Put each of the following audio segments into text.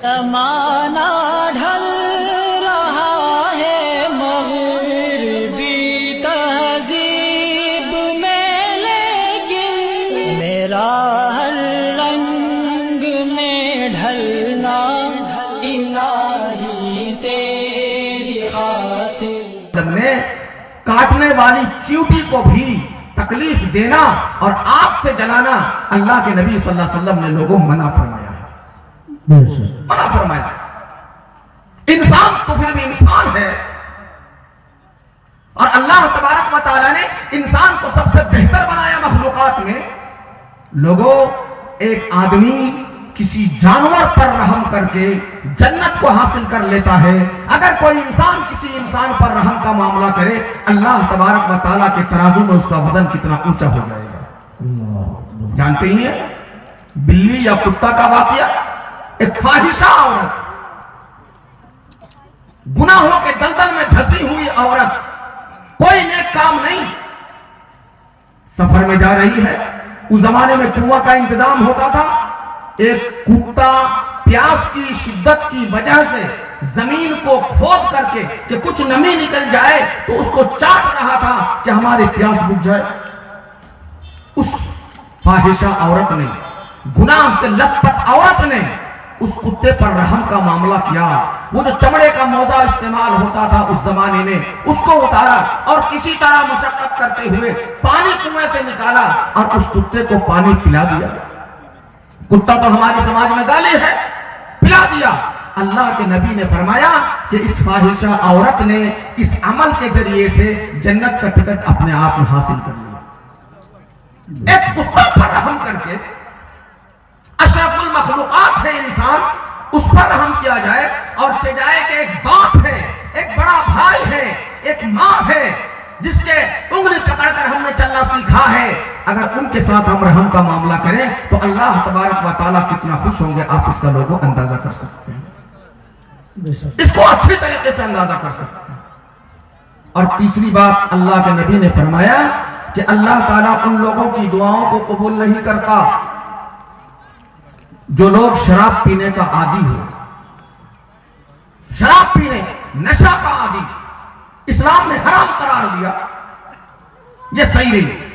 زمانہ ڈھل رہا ہے مغربی تہذیب میں، لیکن میرا ہر رنگ میں ڈھلنا الہی تیری خاطر۔ نے کاٹنے والی چیوٹی کو بھی تکلیف دینا اور آگ سے جلانا اللہ کے نبی صلی اللہ علیہ وسلم نے لوگوں منع فرمایا، منع فرمایا۔ انسان تو پھر بھی انسان ہے، اور اللہ تبارک و تعالی نے انسان کو سب سے بہتر بنایا مخلوقات میں۔ لوگوں، ایک آدمی کسی جانور پر رحم کر کے جنت کو حاصل کر لیتا ہے، اگر کوئی انسان کسی انسان پر رحم کا معاملہ کرے، اللہ تبارک و تعالیٰ کے ترازو میں اس کا وزن کتنا اونچا ہو جائے گا۔ جانتے ہی ہیں بلی یا کتا کا واقعہ، ایک فاحشہ عورت، گناہوں کے دلدل میں دھسی ہوئی عورت، کوئی نیک کام نہیں، سفر میں جا رہی ہے۔ اس زمانے میں کنواں کا انتظام ہوتا تھا، ایک کتا پیاس کی شدت کی وجہ سے زمین کو کھود کر کے کہ کچھ نمی نکل جائے تو اس کو چاٹ رہا تھا کہ ہماری پیاس بجھ جائے۔ اس فاحشہ عورت نے، گناہ سے لت پت عورت نے اس کتے پر رحم کا معاملہ کیا۔ وہ جو چمڑے کا موزہ استعمال ہوتا تھا اس زمانے میں، اس کو اتارا اور کسی طرح مشقت کرتے ہوئے پانی کنویں سے نکالا اور اس کتے کو پانی پلا دیا۔ کتا تو ہماری سماج میں گالی ہے، پلا دیا۔ اللہ کے نبی نے فرمایا کہ اس فاحشہ عورت نے اس عمل کے ذریعے سے جنت کا ٹکٹ اپنے آپ میں حاصل کر لیا۔ ایک کتا پر رحم کر کے، اشرف المخلوقات ہے انسان، اس پر رحم کیا جائے اور سجائے کہ ایک باپ ہے، ایک بڑا بھائی ہے، ایک ماں ہے جس کے انگلی پکڑ کر ہم نے چلنا سیکھا ہے، اگر ان کے ساتھ ہم رحم کا معاملہ کریں تو اللہ تبارک و تعالیٰ کتنا خوش ہوں گے، آپ اس کا لوگوں اندازہ کر سکتے ہیں، اس کو اچھی طریقے سے اندازہ کر سکتے ہیں۔ اور تیسری بات اللہ کے نبی نے فرمایا کہ اللہ تعالیٰ ان لوگوں کی دعاؤں کو قبول نہیں کرتا جو لوگ شراب پینے کا عادی ہو، شراب پینے، نشہ کا عادی، اسلام نے حرام قرار دیا، یہ صحیح نہیں۔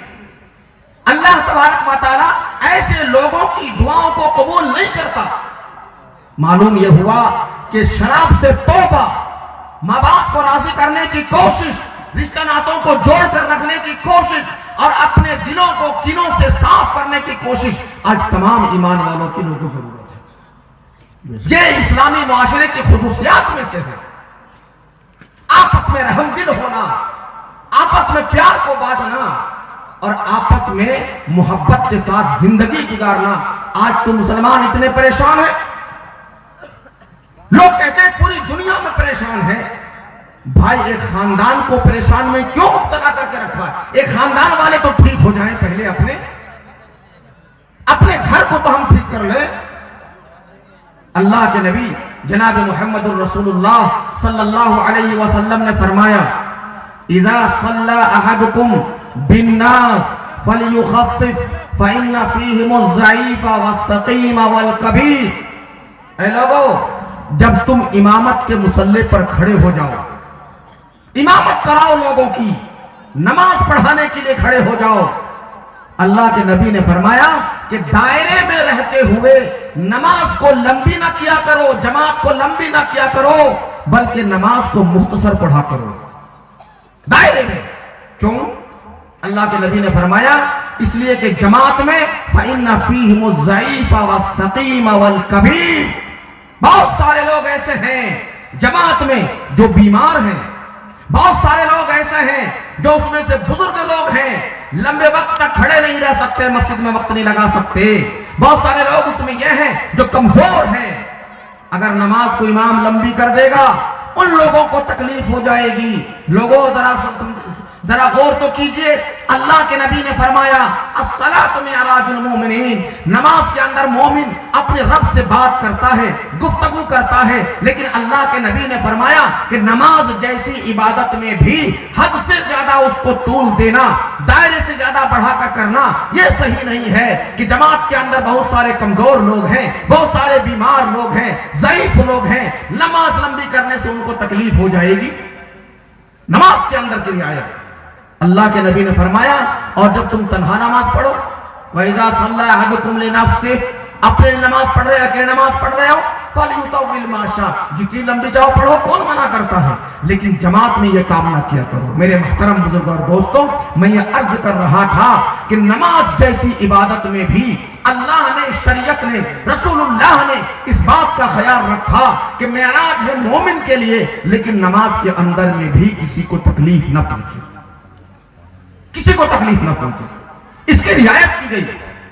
اللہ تبارک و تعالیٰ ایسے لوگوں کی دعاؤں کو قبول نہیں کرتا۔ معلوم یہ ہوا کہ شراب سے توبہ، ماں باپ کو راضی کرنے کی کوشش، رشتہ ناتوں کو جوڑ کر رکھنے کی کوشش اور اپنے دلوں کو کینوں سے صاف کرنے کی کوشش آج تمام ایمان والوں کی لوگوں کو ضرورت ہے۔ یہ اسلامی معاشرے کی خصوصیات میں سے ہے۔ آپس میں رحم دل ہونا، آپس میں پیار کو بانٹنا اور آپس میں محبت کے ساتھ زندگی گزارنا۔ آج تو مسلمان اتنے پریشان ہیں، لوگ کہتے ہیں پوری دنیا میں پریشان ہے۔ بھائی ایک خاندان کو پریشان میں کیوں مبتلا کر کے رکھا ہے؟ ایک خاندان والے تو ٹھیک ہو جائیں پہلے، اپنے گھر کو تو ہم ٹھیک کر لیں۔ اللہ کے نبی جناب محمد الرسول اللہ صلی اللہ علیہ وسلم نے فرمایا اذا صلی احدکم بالناس فلیخفف فإن فیہم الضعیف والسقیم والکبیر۔ اے لوگو، جب تم امامت کے مصلی پر کھڑے ہو جاؤ، امامت کراؤ لوگوں کی، نماز پڑھانے کے لیے کھڑے ہو جاؤ، اللہ کے نبی نے فرمایا کہ دائرے میں رہتے ہوئے نماز کو لمبی نہ کیا کرو، جماعت کو لمبی نہ کیا کرو، بلکہ نماز کو مختصر پڑھا کرو دائرے میں۔ کیوں؟ اللہ کے نبی نے فرمایا اس لیے کہ جماعت میں فَإِنَّ فِيهِمُ الضَّعِيفَ وَالسَّقِيمَ وَالْكَبِيرَ، بہت سارے لوگ ایسے ہیں جماعت میں جو بیمار ہیں، بہت سارے لوگ ایسے ہیں جو اس میں سے بزرگ لوگ ہیں، لمبے وقت تک کھڑے نہیں رہ سکتے، مسجد میں وقت نہیں لگا سکتے، بہت سارے لوگ اس میں یہ ہیں جو کمزور ہیں۔ اگر نماز کو امام لمبی کر دے گا ان لوگوں کو تکلیف ہو جائے گی۔ لوگوں ذرا ذرا غور تو کیجئے، اللہ کے نبی نے فرمایا الصلاۃ معراج المومنین، نماز کے اندر مومن اپنے رب سے بات کرتا ہے، گفتگو کرتا ہے، لیکن اللہ کے نبی نے فرمایا کہ نماز جیسی عبادت میں بھی حد سے زیادہ اس کو طول دینا، دائرے سے زیادہ بڑھا کر کرنا یہ صحیح نہیں ہے کہ جماعت کے اندر بہت سارے کمزور لوگ ہیں، بہت سارے بیمار لوگ ہیں، ضعیف لوگ ہیں، نماز لمبی کرنے سے ان کو تکلیف ہو جائے گی۔ نماز کے اندر کی رعایت، اللہ کے نبی نے فرمایا اور جب تم تنہا نماز پڑھو، وَإِذَا صَلَّى أَحَدُكُمْ لِنَفْسِهِ، اپنے نماز پڑھ رہے اکیلے نماز پڑھ رہے ہو، فَلْيُطَوِّلْ مَا شَاءَ، جتنی لمبی چاہو پڑھو، کون منع کرتا ہے، لیکن جماعت میں یہ کام نہ کیا کرو۔ میرے محترم بزرگ اور دوستوں، میں یہ عرض کر رہا تھا کہ نماز جیسی عبادت میں بھی اللہ نے، شریعت نے، رسول اللہ نے اس بات کا خیال رکھا کہ معراج ہے مومن کے لیے، لیکن نماز کے اندر میں بھی کسی کو تکلیف نہ پہنچے، کسی کو تکلیف نہ پہنچے، اس کی رعایت کی گئی۔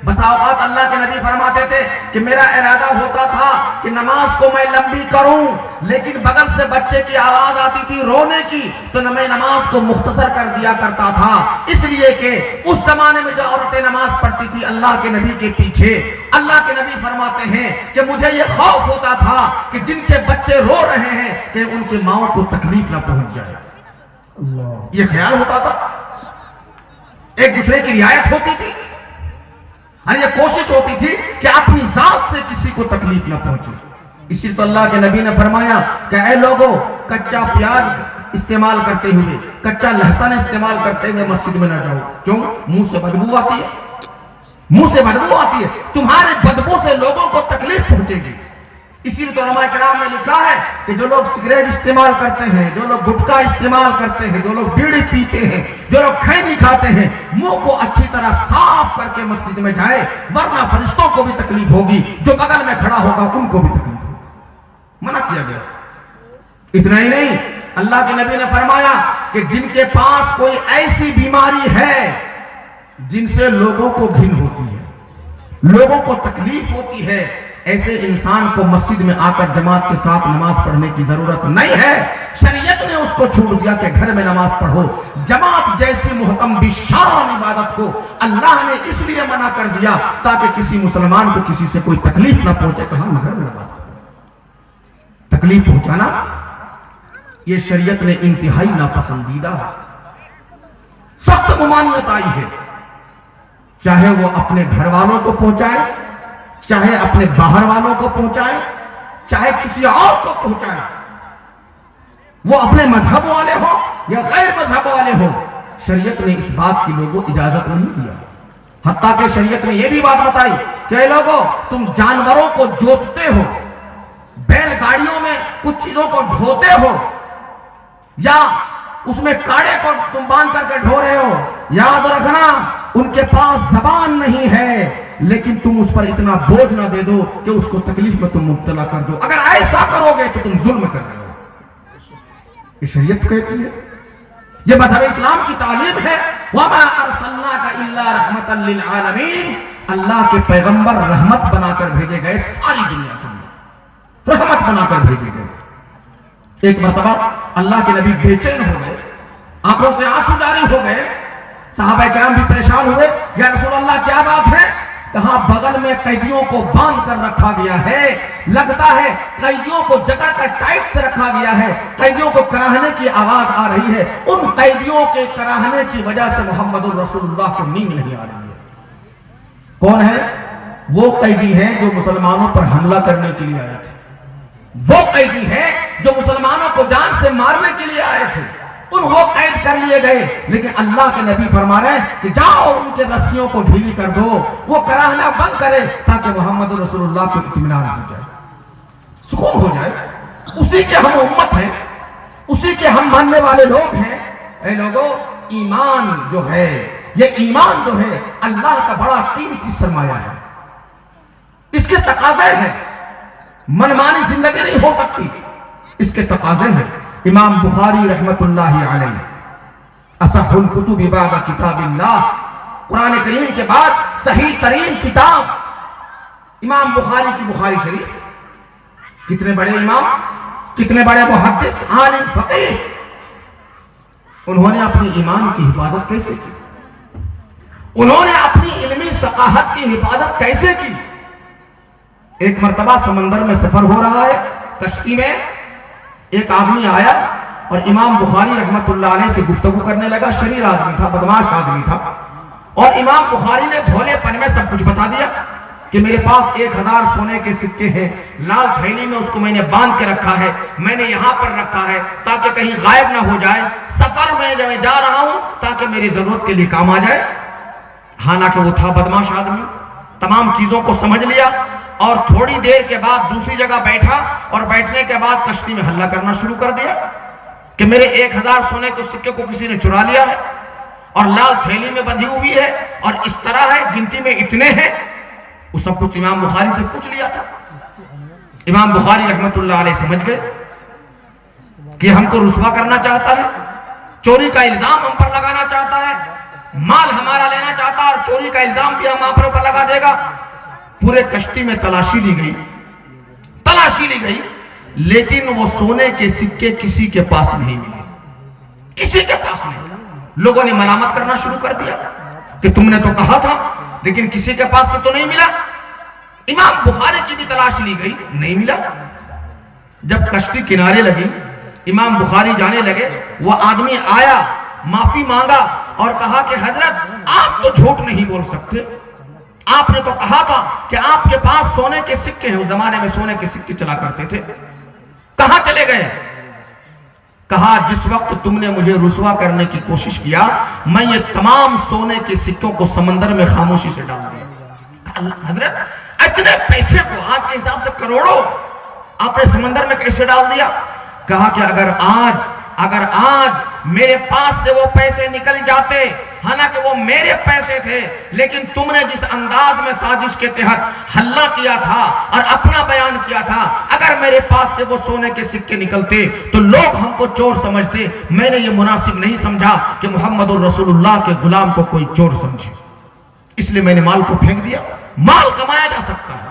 بس اوقات اللہ کے نبی فرماتے تھے کہ میرا ارادہ ہوتا تھا کہ نماز کو میں لمبی کروں، لیکن بغل سے بچے کی آواز آتی تھی رونے کی، تو نہ میں نماز کو مختصر کر دیا کرتا تھا، اس لیے کہ اس زمانے میں جو عورتیں نماز پڑھتی تھی اللہ کے نبی کے پیچھے، اللہ کے نبی فرماتے ہیں کہ مجھے یہ خوف ہوتا تھا کہ جن کے بچے رو رہے ہیں کہ ان کے ماؤں کو تکلیف نہ پہنچ جائے، یہ خیال ہوتا تھا، ایک دوسرے کی رعایت ہوتی تھی، اور یہ کوشش ہوتی تھی کہ اپنی ذات سے کسی کو تکلیف نہ پہنچے۔ اسی تو اللہ کے نبی نے فرمایا کہ اے لوگو، کچا پیاز استعمال کرتے ہوئے، کچا لہسن استعمال کرتے ہوئے مسجد میں نہ جاؤ، کیوں؟ منہ سے بدبو آتی ہے، منہ سے بدبو آتی ہے، تمہارے بدبو سے لوگوں کو تکلیف پہنچے گی۔ اسی لیے تو علماء کرام نے لکھا ہے کہ جو لوگ سگریٹ استعمال کرتے ہیں، جو لوگ گٹکا استعمال کرتے ہیں، جو لوگ بیڑی پیتے ہیں، جو لوگ کھینی کھاتے ہیں، منہ کو اچھی طرح صاف کر کے مسجد میں جائے، ورنہ فرشتوں کو بھی تکلیف ہوگی، جو بغل میں کھڑا ہوگا ان کو بھی تکلیف ہوگی، منع کیا گیا۔ اتنا ہی نہیں، اللہ کے نبی نے فرمایا کہ جن کے پاس کوئی ایسی بیماری ہے جن سے لوگوں کو گھن ہوتی ہے، لوگوں کو تکلیف ہوتی ہے، ایسے انسان کو مسجد میں آ کر جماعت کے ساتھ نماز پڑھنے کی ضرورت نہیں ہے۔ شریعت نے اس کو چھوڑ دیا کہ گھر میں نماز پڑھو۔ جماعت جیسی محکم بشان عبادت کو اللہ نے اس لیے منع کر دیا تاکہ کسی مسلمان کو کسی سے کوئی تکلیف نہ پہنچے کہ ہم گھر میں نماز پڑھیں۔ تکلیف پہنچانا یہ شریعت نے انتہائی ناپسندیدہ ہے، سخت ممانعت آئی ہے، چاہے وہ اپنے گھر والوں کو پہنچائے، چاہے اپنے باہر والوں کو پہنچائے، چاہے کسی اور کو پہنچائے، وہ اپنے مذہب والے ہو یا غیر مذہب والے ہو، شریعت نے اس بات کی لوگوں اجازت نہیں دیا۔ حتیٰ کہ شریعت نے یہ بھی بات بتائی کہ اے لوگو، تم جانوروں کو جوتتے ہو، بیل گاڑیوں میں کچھ چیزوں کو ڈھوتے ہو، یا اس میں کاڑے کو تم باندھ کر کے ڈھو رہے ہو، یاد رکھنا ان کے پاس زبان نہیں ہے، لیکن تم اس پر اتنا بوجھ نہ دے دو کہ اس کو تکلیف میں تم مبتلا کر دو۔ اگر ایسا کرو گے تو تم ظلم کر رہے ہو۔ یہ شریعت کہتی ہے، یہ مذہب اسلام کی تعلیم ہے۔ وَمَا أَرْسَلْنَاكَ إِلَّا رَحْمَةً لِلْعَالَمِينَ، اللہ کے پیغمبر رحمت بنا کر بھیجے گئے، ساری دنیا کے لیے رحمت بنا کر بھیجے گئے۔ ایک مرتبہ اللہ کے نبی بے چین ہو گئے، آنکھوں سے آنسو جاری ہو گئے، صحابہ کرام بھی پریشان ہوئے، یا رسول اللہ کیا بات ہے؟ کہاں بغل میں قیدیوں کو باندھ کر رکھا گیا ہے، لگتا ہے قیدیوں کو جگہ کر ٹائٹ سے رکھا گیا ہے، قیدیوں کو کراہنے کی آواز آ رہی ہے، ان قیدیوں کے کراہنے کی وجہ سے محمد الرسول اللہ کو نیند نہیں آ رہی ہے۔ کون ہے وہ قیدی؟ ہیں جو مسلمانوں پر حملہ کرنے کے لیے آئے تھے، وہ قیدی ہیں جو مسلمانوں کو جان سے مارنے کے لیے آئے تھے، ان وہ قید کر لیے گئے، لیکن اللہ کے نبی فرما رہے ہیں کہ جاؤ ان کے رسیوں کو ڈھیلی کر دو، وہ کراہنا بند کرے تاکہ محمد رسول اللہ کو اطمینان ہو جائے، سکون ہو جائے۔ اسی کے ہم امت ہیں، اسی کے ہم ماننے والے لوگ ہیں۔ اے لوگوں، ایمان جو ہے، یہ ایمان جو ہے اللہ کا بڑا قیمتی سرمایہ ہے، اس کے تقاضے ہیں، منمانی زندگی نہیں ہو سکتی، اس کے تقاضے ہیں۔ امام بخاری رحمت اللہ علیہ، اصح الکتب بعد کتاب اللہ، قرآن کریم کے بعد صحیح ترین کتاب امام بخاری کی بخاری شریف۔ کتنے بڑے امام، کتنے بڑے محدث، عالم، فقیہ، انہوں نے اپنی ایمان کی حفاظت کیسے کی؟ انہوں نے اپنی علمی ثقافت کی حفاظت کیسے کی؟ ایک مرتبہ سمندر میں سفر ہو رہا ہے، کشتی میں ایک آدمی آیا اور امام بخاری رحمت اللہ علیہ سے گفتگو کرنے لگا۔ شریر آدمی تھا، بدماش آدمی تھا، اور امام بخاری نے بھولے پن میں سب کچھ بتا دیا کہ میرے پاس 1000 سونے کے سکے ہیں، لال تھیلی میں اس کو میں نے باندھ کے رکھا ہے، میں نے یہاں پر رکھا ہے تاکہ کہیں غائب نہ ہو جائے، سفر میں جب میں جا رہا ہوں تاکہ میری ضرورت کے لیے کام آ جائے۔ حالانکہ وہ تھا بدماش آدمی، تمام چیزوں کو سمجھ لیا، اور تھوڑی دیر کے بعد دوسری جگہ بیٹھا، اور بیٹھنے کے بعد کشتی میں حلہ کرنا شروع کر دیا کہ میرے 1000 سونے کے سکے کو کسی نے چرا لیا ہے، اور لال تھیلی میں بندھی ہوئی ہے، اور اس طرح ہے، گنتی میں اتنے ہیں۔ وہ سب کچھ امام بخاری سے پوچھ لیا تھا۔ امام بخاری رحمت اللہ علیہ سمجھ گئے کہ ہم کو رسوا کرنا چاہتا ہے، چوری کا الزام ہم پر لگانا چاہتا ہے، مال ہمارا لینا چاہتا ہے، اور چوری کا الزام بھی ہم پر اوپر لگا دے گا۔ پورے کشتی میں تلاشی لی گئی، لیکن وہ سونے کے سکے کسی کے پاس نہیں ملے، کسی کے پاس نہیں۔ لوگوں نے ملامت کرنا شروع کر دیا کہ تم نے تو کہا تھا، لیکن کسی کے پاس سے تو نہیں ملا۔ امام بخاری کی بھی تلاش لی گئی، نہیں ملا۔ جب کشتی کنارے لگی، امام بخاری جانے لگے، وہ آدمی آیا، معافی مانگا اور کہا کہ حضرت آپ تو جھوٹ نہیں بول سکتے، آپ نے تو کہا تھا کہ آپ کے پاس سونے کے سکے ہیں، اس زمانے میں سونے کے سکے چلا کرتے تھے، کہاں چلے گئے؟ کہا جس وقت تم نے مجھے رسوا کرنے کی کوشش کیا، میں یہ تمام سونے کے سکوں کو سمندر میں خاموشی سے ڈال دیا۔ حضرت اتنے پیسے کو، آج کے حساب سے کروڑوں، آپ نے سمندر میں کیسے ڈال دیا؟ کہا کہ اگر آج میرے پاس سے وہ پیسے نکل جاتے، حالانکہ وہ میرے پیسے تھے، لیکن تم نے جس انداز میں سازش کے تحت حلہ کیا تھا اور اپنا بیان کیا تھا، اگر میرے پاس سے وہ سونے کے سکے نکلتے تو لوگ ہم کو چور سمجھتے۔ میں نے یہ مناسب نہیں سمجھا کہ محمد الرسول اللہ کے غلام کو کوئی چور سمجھے، اس لیے میں نے مال کو پھینک دیا۔ مال کمایا جا سکتا ہے،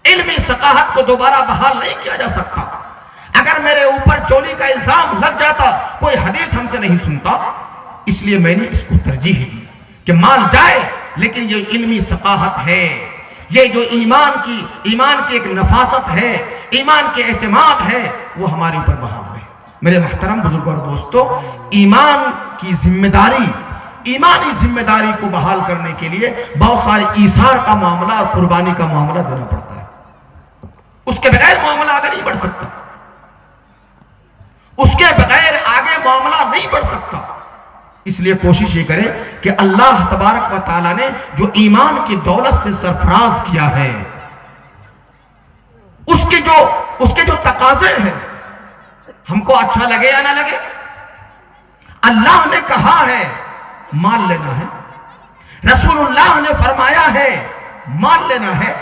علمی ثقافت کو دوبارہ بحال نہیں کیا جا سکتا۔ اگر میرے اوپر چوری کا الزام لگ جاتا، کوئی حدیث ہم سے نہیں سنتا، اس لیے میں نے اس کو ترجیح دی کہ مال جائے، لیکن یہ علمی ثقافت ہے، یہ جو ایمان کی ایک نفاست ہے، ایمان کے اعتماد ہے، وہ ہمارے اوپر بحال ہے۔ میرے محترم بزرگوں اور دوستو، ایمان کی ذمہ داری، ایمانی ذمہ داری کو بحال کرنے کے لیے بہت سارے ایثار کا معاملہ اور قربانی کا معاملہ دینا پڑتا ہے۔ اس کے بغیر معاملہ آگے نہیں بڑھ سکتا، اس کے بغیر آگے معاملہ نہیں بڑھ سکتا۔ اس لیے کوشش یہ کرے کہ اللہ تبارک و تعالیٰ نے جو ایمان کی دولت سے سرفراز کیا ہے، اس کے جو تقاضے ہیں، ہم کو اچھا لگے یا نہ لگے، اللہ نے کہا ہے مال لینا ہے، رسول اللہ نے فرمایا ہے مال لینا ہے،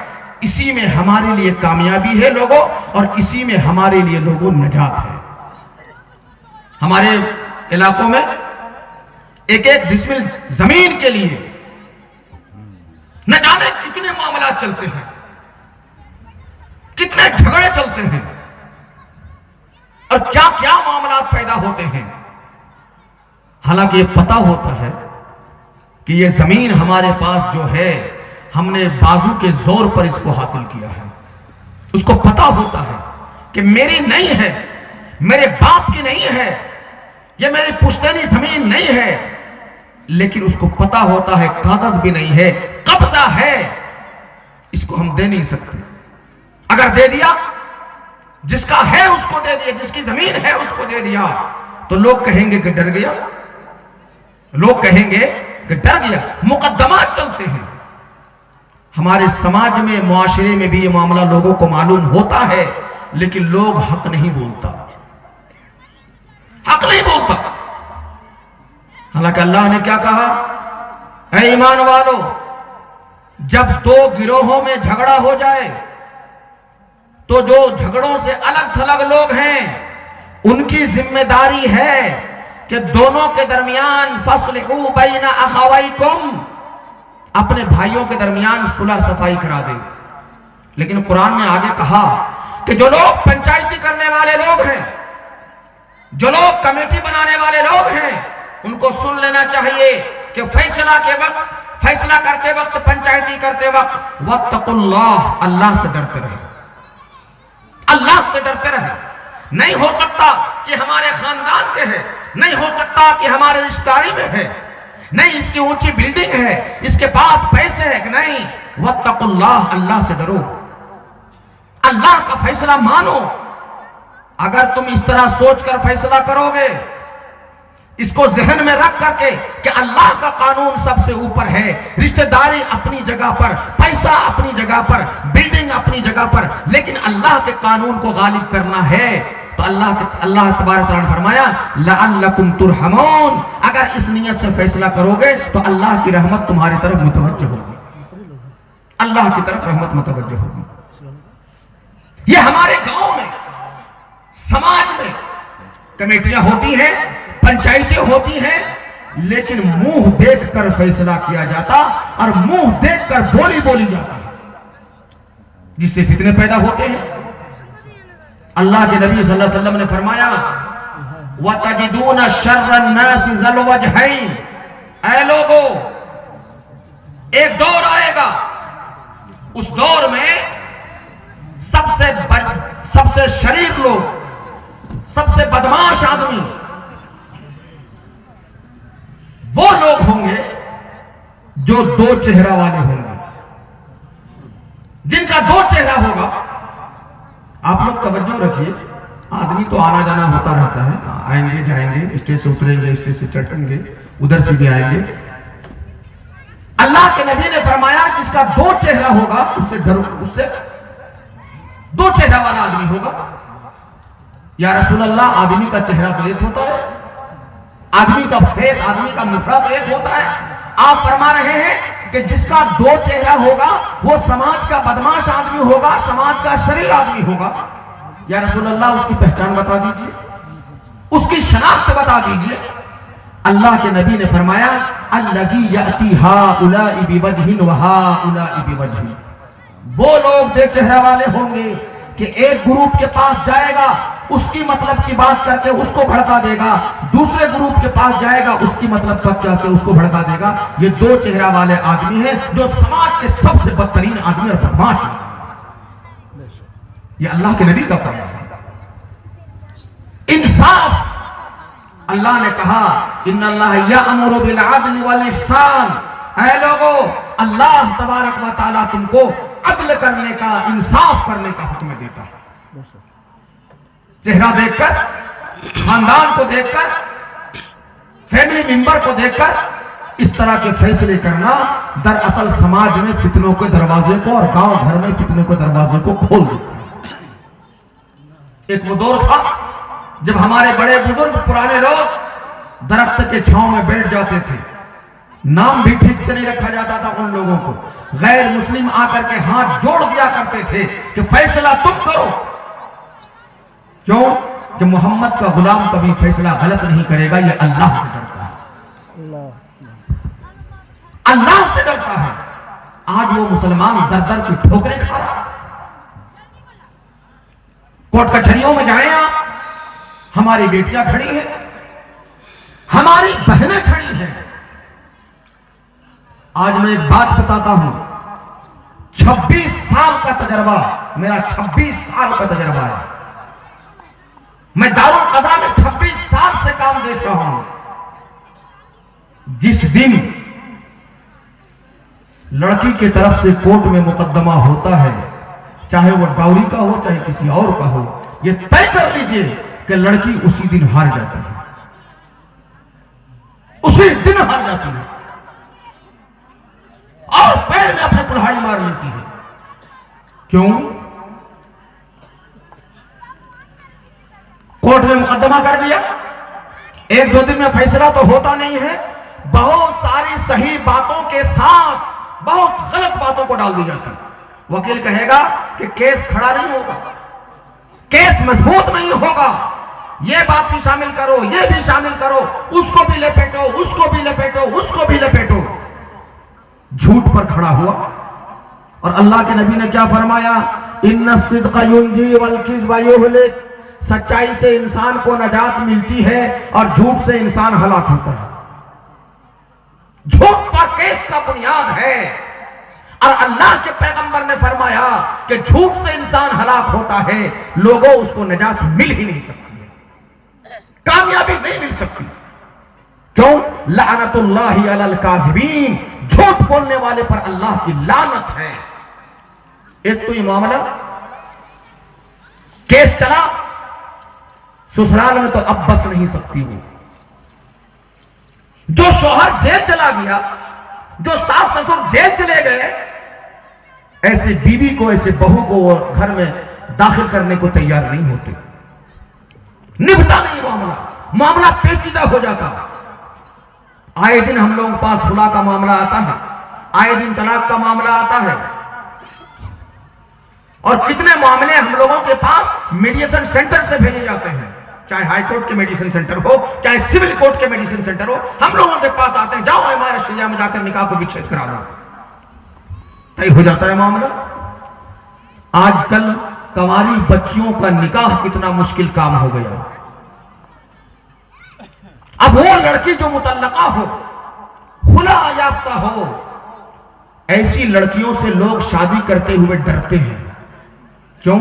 اسی میں ہمارے لیے کامیابی ہے لوگوں، اور اسی میں ہمارے لیے لوگوں نجات ہے۔ ہمارے علاقوں میں ایک ڈسمل زمین کے لیے نہ جانے کتنے معاملات چلتے ہیں، کتنے جھگڑے چلتے ہیں، اور کیا کیا معاملات پیدا ہوتے ہیں۔ حالانکہ یہ پتہ ہوتا ہے کہ یہ زمین ہمارے پاس جو ہے، ہم نے بازو کے زور پر اس کو حاصل کیا ہے۔ اس کو پتہ ہوتا ہے کہ میری نہیں ہے، میرے باپ کی نہیں ہے، یہ میری پشتینی زمین نہیں ہے، لیکن اس کو پتہ ہوتا ہے کاغذ بھی نہیں ہے، قبضہ ہے، اس کو ہم دے نہیں سکتے۔ اگر دے دیا، جس کا ہے اس کو دے دیا، جس کی زمین ہے اس کو دے دیا، تو لوگ کہیں گے کہ ڈر گیا، لوگ کہیں گے کہ ڈر گیا۔ مقدمات چلتے ہیں ہمارے سماج میں، معاشرے میں بھی یہ معاملہ لوگوں کو معلوم ہوتا ہے، لیکن لوگ حق نہیں بولتا، حق نہیں بولتا۔ حالانکہ اللہ نے کیا کہا؟ اے ایمان والو، جب دو گروہوں میں جھگڑا ہو جائے تو جو جھگڑوں سے الگ تھلگ لوگ ہیں ان کی ذمہ داری ہے کہ دونوں کے درمیان فَاصْلِحُوا بَيْنَ أَخَوَيْكُمْ، اپنے بھائیوں کے درمیان صلح صفائی کرا دے۔ لیکن قرآن نے آگے کہا کہ جو لوگ پنچایتی کرنے والے لوگ ہیں، جو لوگ کمیٹی بنانے والے لوگ ہیں ان کو سن لینا چاہیے کہ فیصلہ کرتے وقت، پنچایتی کرتے وقت واتقوا اللہ، اللہ سے ڈرتے رہے، اللہ سے ڈرتے رہے۔ نہیں ہو سکتا کہ ہمارے خاندان کے ہے، نہیں ہو سکتا کہ ہمارے رشتہ داری میں ہے، نہیں اس کی اونچی بلڈنگ ہے، اس کے پاس پیسے ہے، کہ نہیں، واتقوا اللہ، اللہ سے ڈرو، اللہ کا فیصلہ مانو۔ اگر تم اس طرح سوچ کر فیصلہ کرو گے، اس کو ذہن میں رکھ کر کے کہ اللہ کا قانون سب سے اوپر ہے، رشتہ داری اپنی جگہ پر، پیسہ اپنی جگہ پر، بلڈنگ اپنی جگہ پر، لیکن اللہ کے قانون کو غالب کرنا ہے، تو اللہ تبارک تعالیٰ نے فرمایا لعلکم ترحمون، اگر اس نیت سے فیصلہ کرو گے تو اللہ کی رحمت تمہاری طرف متوجہ ہوگی، اللہ کی طرف رحمت متوجہ ہوگی۔ یہ ہمارے گاؤں میں، سماج میں کمیٹیاں ہوتی ہیں، پنچایتیں ہوتی ہیں، لیکن منہ دیکھ کر فیصلہ کیا جاتا اور منہ دیکھ کر بولی جاتی ہے، جس سے فتنے پیدا ہوتے ہیں۔ اللہ کے نبی صلی اللہ علیہ وسلم نے فرمایا وَتَجِدُونَ شَرَّ النَّاسِ ذَا الْوَجْهَيْنِ، اے لوگو، ایک دور آئے گا، اس دور میں سب سے شریر لوگ، سب سے بدمعاش آدمی وہ لوگ ہوں گے جو دو چہرہ والے ہوں گے، جن کا دو چہرہ ہوگا۔ آپ لوگ توجہ رکھیے، آدمی تو آنا جانا ہوتا رہتا ہے، آئیں گے جائیں گے، اسٹیج سے اتریں گے، اسٹیج سے چڑھیں گے، ادھر سے بھی آئیں گے۔ اللہ کے نبی نے فرمایا جس کا دو چہرہ ہوگا اس سے ڈرو، اس سے دو چہرہ والا آدمی ہوگا۔ یا رسول اللہ، آدمی کا چہرہ تو ایک ہوتا ہے، آدمی کا فیس، آدمی کا مکھڑا تو ایک ہوتا ہے۔ آپ فرما رہے ہیں کہ جس کا دو چہرہ ہوگا وہ سماج کا بدمعاش آدمی ہوگا، سماج کا شریر آدمی ہوگا۔ یا رسول اللہ، اس کی پہچان بتا دیجئے، اس کی شناخت بتا دیجئے۔ اللہ کے نبی نے فرمایا الذی یأتی ہؤلاء بوجہ وہؤلاء بوجہ، وہ لوگ دو چہرہ والے ہوں گے کہ ایک گروپ کے پاس جائے گا، اس کی مطلب کی بات کر کے اس کو بھڑکا دے گا، دوسرے گروپ کے پاس جائے گا، اس کی مطلب بات کر کے اس کو بھڑکا دے گا۔ یہ دو چہرہ والے آدمی ہیں جو سماج کے سب سے بدترین آدمی اور بدمعاش ہیں۔ یہ اللہ کے نبی کا فرمان ہے۔ انصاف، اللہ نے کہا ان اللہ یأمر بالعدل والاحسان، اے لوگوں، اللہ تبارک و تعالیٰ تم کو عدل کرنے کا، انصاف کرنے کا حکم دیتا ہے۔ چہرہ دیکھ کر، خاندان کو دیکھ کر، فیملی ممبر کو دیکھ کر اس طرح کے فیصلے کرنا دراصل سماج میں فتنوں کے دروازے کو اور گاؤں گھر میں فتنوں کے دروازے کو کھول دیتا ہے۔ ایک وہ دور تھا جب ہمارے بڑے بزرگ پرانے لوگ درخت کے چھاؤں میں بیٹھ جاتے تھے، نام بھی ٹھیک سے نہیں رکھا جاتا تھا ان لوگوں کو، غیر مسلم آ کر کے ہاتھ جوڑ دیا کرتے تھے کہ فیصلہ تم کرو۔ کیوں؟ کہ محمد کا غلام کبھی فیصلہ غلط نہیں کرے گا، یہ اللہ سے ڈرتا ہے، اللہ سے ڈرتا ہے۔ آج وہ مسلمان در در کی ٹھوکریں کھا رہا۔ کورٹ کچہریوں میں جائیں آپ، ہماری بیٹیاں کھڑی ہیں، ہماری بہنیں کھڑی ہیں۔ آج میں ایک بات بتاتا ہوں، 26 سال کا تجربہ، میرا 26 سال کا تجربہ ہے، میں دارالقضا میں 26 سال سے کام دیکھ رہا ہوں۔ جس دن لڑکی کے طرف سے کورٹ میں مقدمہ ہوتا ہے، چاہے وہ ڈاوری کا ہو چاہے کسی اور کا ہو، یہ طے کر لیجئے کہ لڑکی اسی دن ہار جاتی ہے، اسی دن ہار جاتی ہے اور پیر میں اپنے کڑھائی مار لیتی ہے۔ کیوں؟ کورٹ میں مقدمہ کر دیا، ایک دو دن میں فیصلہ تو ہوتا نہیں ہے، بہت ساری صحیح باتوں کے ساتھ بہت غلط باتوں کو ڈال دی جاتی۔ وکیل کہے گا کہ کیس کھڑا نہیں ہوگا، کیس مضبوط نہیں ہوگا، یہ بات بھی شامل کرو، یہ بھی شامل کرو، اس کو بھی لپیٹو، اس کو بھی لپیٹو، اس کو بھی لپیٹو۔ جھوٹ پر کھڑا ہوا، اور اللہ کے نبی نے کیا فرمایا؟ ان الصدق ينجي والكذب يهلك، سچائی سے انسان کو نجات ملتی ہے اور جھوٹ سے انسان ہلاک ہوتا ہے. جھوٹ پر کیس کا بنیاد ہے اور اللہ کے پیغمبر نے فرمایا کہ جھوٹ سے انسان ہلاک ہوتا ہے. لوگوں اس کو نجات مل ہی نہیں سکتی ہے, کامیابی نہیں مل سکتی. کیوں؟ لعنت اللہ علی الکاذبین, جھوٹ بولنے والے پر اللہ کی لعنت ہے. ایک تو یہ معاملہ کیس چلا, سسرال میں تو اب بس نہیں سکتی وہ. جو شوہر جیل چلا گیا, جو ساس سسر جیل چلے گئے, ایسے بیوی کو, ایسے بہو کو وہ گھر میں داخل کرنے کو تیار نہیں ہوتے. نبھتا نہیں معاملہ, معاملہ پیچیدہ ہو جاتا. آئے دن ہم لوگوں کے پاس خلا کا معاملہ آتا ہے, آئے دن طلاق کا معاملہ آتا ہے, اور کتنے معاملے ہم لوگوں کے پاس میڈیشن سینٹر سے بھیجے جاتے ہیں. چاہے ہائی کورٹ کے میڈیشن سینٹر ہو, چاہے سول کورٹ کے میڈیشن سینٹر ہو, ہم لوگوں کے پاس آتے ہیں, جاؤ ہمارے شریعہ میں جا کر نکاح کو وچھید کرا دو. طے ہو جاتا ہے معاملہ. آج کل کنواری بچیوں کا نکاح کتنا مشکل کام ہو گیا. اب وہ لڑکی جو مطلقہ ہو, خلا یافتہ ہو, ایسی لڑکیوں سے لوگ شادی کرتے ہوئے ڈرتے ہیں. کیوں؟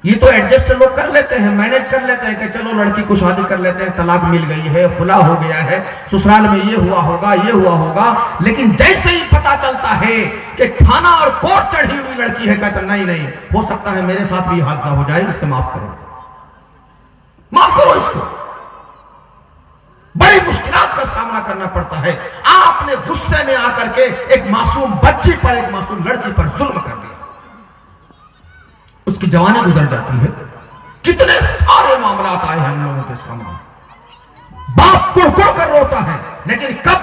یہ تو ایڈجسٹ لوگ کر لیتے ہیں, مینج کر لیتے ہیں کہ چلو لڑکی کو شادی کر لیتے ہیں, طلاق مل گئی ہے, خلا ہو گیا ہے, سسرال میں یہ ہوا ہوگا, یہ ہوا ہوگا. لیکن جیسے ہی پتا چلتا ہے کہ تھانہ اور کورٹ چڑھی ہوئی لڑکی ہے, کہتا نہیں, ہو سکتا ہے میرے ساتھ بھی حادثہ ہو جائے, اس سے معاف کرو, معاف کرو اس کو. بڑی مشکلات کا سامنا کرنا پڑتا ہے. آپ نے غصے میں آ کر کے ایک معصوم بچی پر, ایک معصوم لڑکی پر ظلم کر دیا, اس کی جوانی گزر جاتی ہے. کتنے سارے معاملات آئے ہم لوگوں کے سامنے. باپ کڑ کر روتا ہے, لیکن کب؟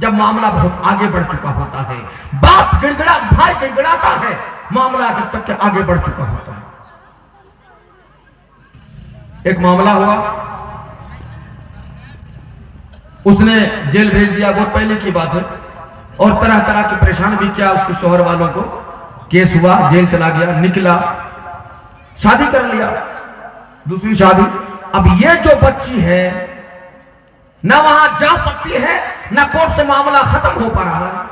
جب معاملہ بہت آگے بڑھ چکا ہوتا ہے. باپ بھائی گڑگڑاتا ہے, معاملہ جب تک کہ آگے بڑھ چکا ہوتا ہے. ایک معاملہ ہوا, اس نے جیل بھیج دیا, بہت پہلے کی بات ہے, اور طرح طرح کی پریشان بھی کیا اس کے شوہر والوں کو. کیس ہوا, جیل چلا گیا, نکلا, شادی کر لیا, دوسری شادی. اب یہ جو بچی ہے نہ وہاں جا سکتی ہے, نہ کورٹ سے معاملہ ختم ہو پا رہا ہے,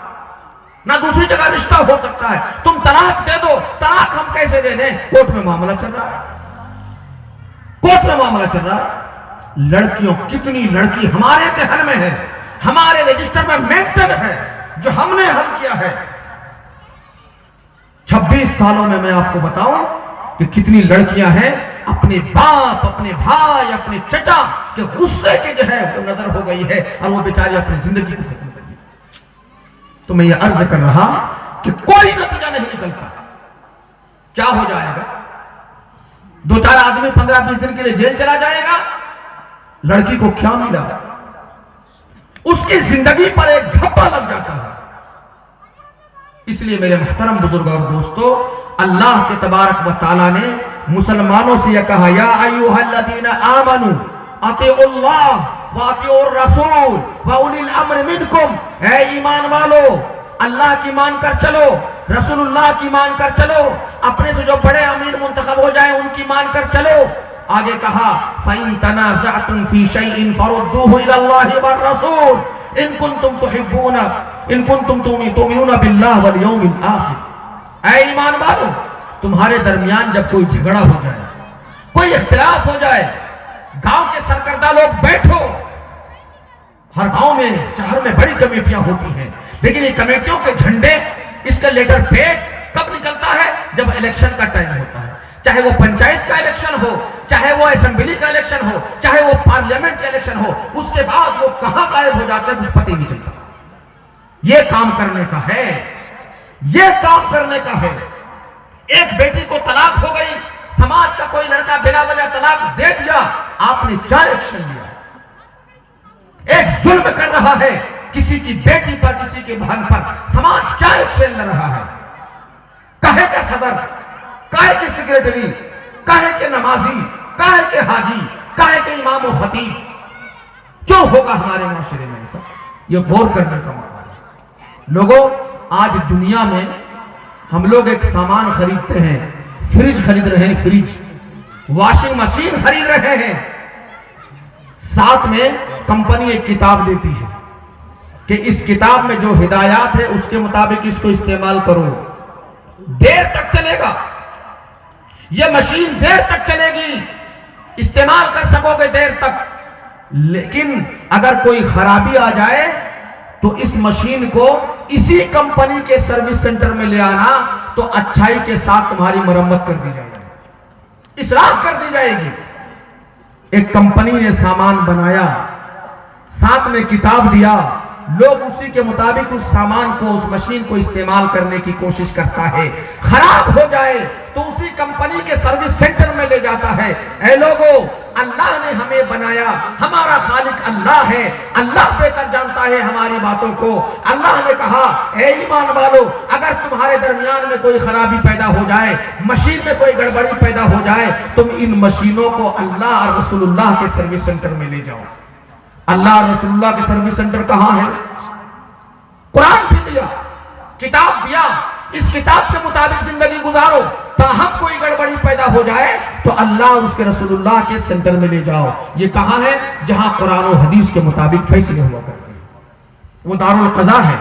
نہ دوسری جگہ رشتہ ہو سکتا ہے. تم طلاق دے دو, طلاق ہم کیسے دے دیں؟ کورٹ میں معاملہ چل رہا ہے, کورٹ میں معاملہ چل رہا ہے. لڑکیوں, کتنی لڑکی ہمارے ذہن میں ہے, ہمارے رجسٹر میں مینٹن ہے, جو ہم نے حل کیا ہے. 26 سالوں میں آپ کو بتاؤں کہ کتنی لڑکیاں ہیں اپنے باپ, اپنے بھائی, اپنے چچا کے غصے کے جو ہے وہ نظر ہو گئی ہے, اور وہ بیچاری اپنی زندگی کو ختم کر دی. تو میں یہ عرض کر رہا کہ کوئی نتیجہ نہیں نکلتا. کیا ہو جائے گا؟ 2-4 آدمی 15-20 دن کے لیے جیل چلا جائے گا, لڑکی کو کیا ملا؟ اس کی زندگی پر ایک دھبا لگ جاتا ہے. اس لیے میرے محترم بزرگ اور دوستو, اللہ کے تبارک و تعالیٰ نے مسلمانوں سے یہ کہا, یا ایھا الذین آمنوا اطیعوا اللہ واطیعوا الرسول واولی الامر منکم. اے ایمان والو, اللہ کی مان کر چلو, رسول اللہ کی مان کر چلو, اپنے سے جو بڑے امیر منتخب ہو جائیں ان کی مان کر چلو. آگے کہا فَإِن تَنَازَعْتُمْ فِي شَيْءٍ فَرُدُّوهُ إِلَى اللَّهِ وَالرَّسُولِ إِن كُنتُمْ تُؤْمِنُونَ بِاللَّهِ وَالْيَوْمِ الْآخِرِ. اے ایمان والو, تمہارے درمیان جب کوئی جھگڑا ہو جائے, کوئی اختلاف ہو جائے, گاؤں کے سرکردہ لوگ بیٹھو, ہر گاؤں میں, شہر میں بڑی کمیٹیاں ہوتی ہیں, لیکن یہ کمیٹیوں کے جھنڈے, اس کا لیٹر پیڈ کب نکلتا ہے؟ جب الیکشن کا ٹائم ہوتا ہے. چاہے وہ پنچایت کا الیکشن ہو, چاہے وہ اسمبلی کا الیکشن ہو, چاہے وہ پارلیمنٹ کا الیکشن ہو, اس کے بعد وہ کہاں غائب ہو جاتے ہیں کچھ پتہ ہی نہیں چلتا. یہ کام کرنے کا ہے, یہ کام کرنے کا ہے. ایک بیٹی کو طلاق ہو گئی, سماج کا کوئی لڑکا بلا وجہ طلاق دے دیا, آپ نے کیا ایکشن لیا؟ ایک ظلم کر رہا ہے کسی کی بیٹی پر, کسی کی بہن پر, سماج کیا ایکشن لے رہا ہے؟ کہے کے صدر, کہے کے سیکریٹری, کہے کے نمازی, کہے کے حاجی, کہے کے امام و خطیب, کیوں ہوگا ہمارے معاشرے میں ایسا؟ یہ غور کرنے کا موقع ہے. لوگوں, آج دنیا میں ہم لوگ ایک سامان خریدتے ہیں, فریج خرید رہے ہیں, فریج. واشنگ مشین خرید رہے ہیں، ساتھ میں کمپنی ایک کتاب دیتی ہے کہ اس کتاب میں جو ہدایات ہے اس کے مطابق اس کو استعمال کرو، دیر تک چلے گا، یہ مشین دیر تک چلے گی، استعمال کر سکو گے دیر تک، لیکن اگر کوئی خرابی آ جائے تو اس مشین کو اسی کمپنی کے سروس سینٹر میں لے آنا تو اچھائی کے ساتھ تمہاری مرمت کر دی جائے گی، اصلاح کر دی جائے گی۔ ایک کمپنی نے سامان بنایا، ساتھ میں کتاب دیا، لوگ اسی کے مطابق اس سامان کو، اس مشین کو استعمال کرنے کی کوشش کرتا ہے، خراب ہو جائے تو اسی کمپنی کے سروس سینٹر میں لے جاتا ہے۔ اے لوگو، اللہ نے ہمیں بنایا، ہمارا خالق اللہ ہے، اللہ بہتر جانتا ہے ہماری باتوں کو۔ اللہ نے کہا اے ایمان والو، اگر تمہارے درمیان میں کوئی خرابی پیدا ہو جائے، مشین میں کوئی گڑبڑی پیدا ہو جائے، تم ان مشینوں کو اللہ اور رسول اللہ کے سروس سینٹر میں لے جاؤ۔ اللہ اور رسول اللہ کے سروس سینٹر کہاں ہے؟ قرآن بھی دیا، کتاب دیا، اس کتاب کے مطابق زندگی گزارو، تاہم کوئی گڑبڑی پیدا ہو جائے تو اللہ اور اس کے رسول اللہ کے سینٹر میں لے جاؤ۔ یہ کہاں ہے؟ جہاں قرآن و حدیث کے مطابق فیصلے ہوا کرتے ہیں، وہ دار القضاء ہے۔